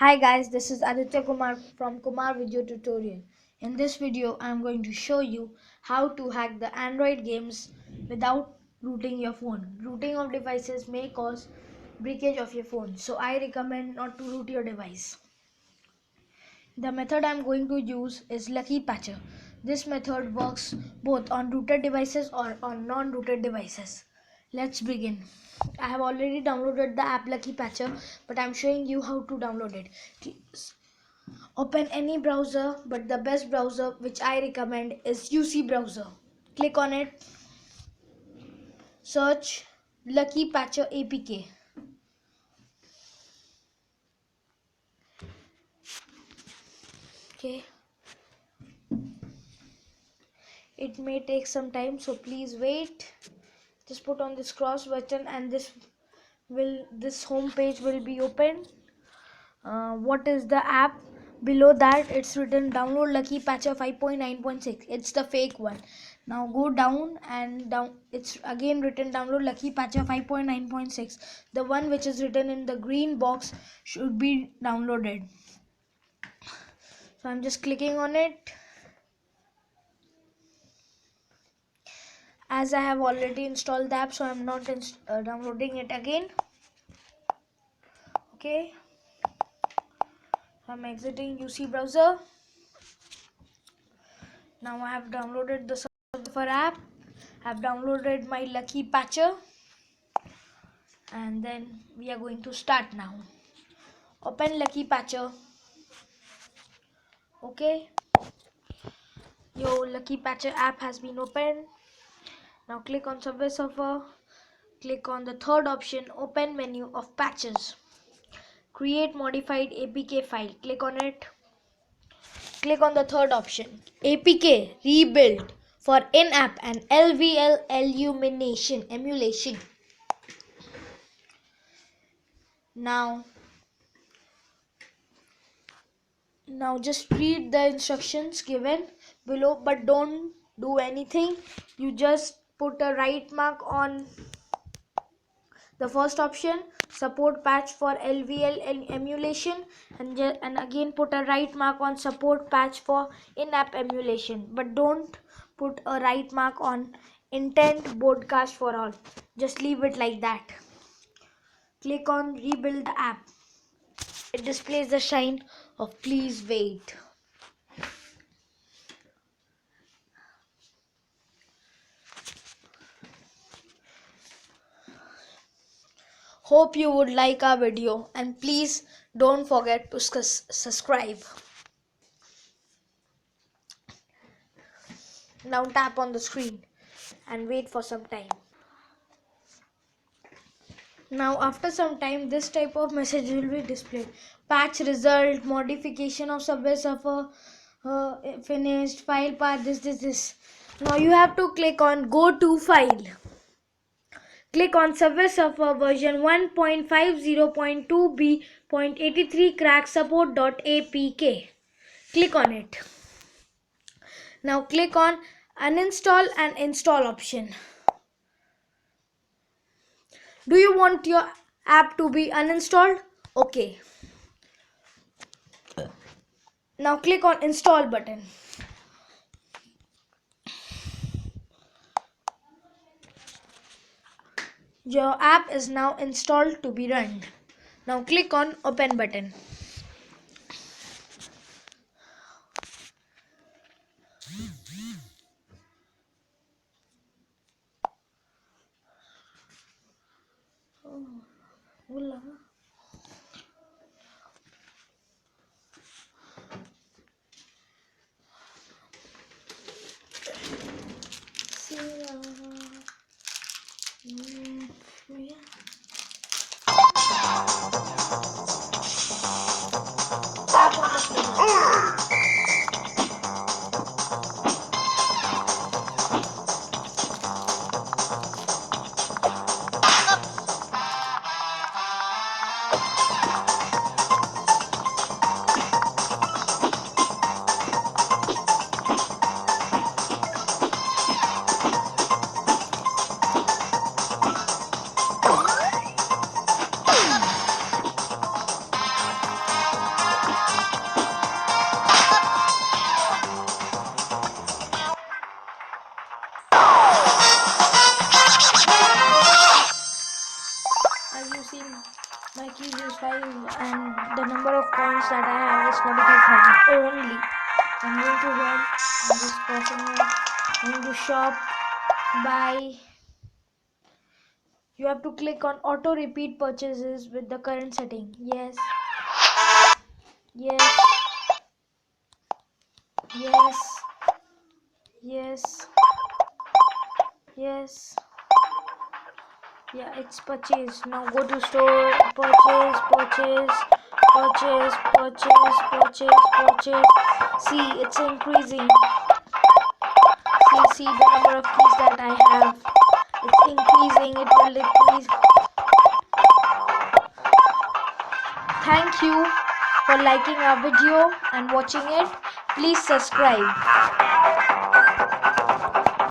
Hi guys, this is Aditya Kumar from Kumar Video Tutorial. In this video, I am going to show you how to hack the Android games without rooting your phone. Rooting of devices may cause breakage of your phone, so I recommend not to root your device. The method I am going to use is Lucky Patcher. This method works both on rooted devices or on non-rooted devices. Let's begin. I have already downloaded the app Lucky Patcher, but I am showing you how to download it. Open any browser, but the best browser which I recommend is UC browser. Click on it. Search Lucky Patcher APK. Okay. It may take some time, so please wait. Just put on this cross button and this home page will be open. What is the app? Below that it's written download Lucky Patcher 5.9.6. It's the fake one. Now go down and down, it's again written download Lucky Patcher 5.9.6. The one which is written in the green box should be downloaded. So I'm just clicking on it. As I have already installed the app, so I'm not downloading it again. Okay, I'm exiting UC browser. Now I have downloaded the Surfer app. I've downloaded my Lucky Patcher, and then we are going to start now. Open Lucky Patcher. Okay, your Lucky Patcher app has been opened. Now click on Subway Surfer. Click on the third option, open menu of patches. Create modified APK file. Click on it. Click on the third option, APK rebuild for in-app and LVL emulation. Now just read the instructions given below, but don't do anything. You just put a right mark on the first option, support patch for LVL emulation, and again put a right mark on support patch for in-app emulation, but don't put a right mark on intent broadcast for all. Just leave it like that. Click on rebuild the app. It displays the sign of please wait. Hope you would like our video, and please don't forget to subscribe. Now tap on the screen and wait for some time. Now after some time, this type of message will be displayed. Patch result, modification of Subway Surfer, finished, file path, this. Now you have to click on go to file. Click on Subway Surfer version 1.50.2b.83 crack support.apk. Click on it. Now click on uninstall and install option. Do you want your app to be uninstalled? Okay. Now click on install button. Your app is now installed to be run. Now click on open button. and the number of coins that I have is 45,000 only. I'm going to home. I'm just pressing it. I'm going to shop. Buy. You have to click on auto repeat purchases with the current setting. Yes. Yes. Yes. Yes. Yes. Yeah, it's purchased. Now go to store, purchase. See, it's increasing. See the number of keys that I have. It's increasing, it will decrease. Thank you for liking our video and watching it. Please subscribe.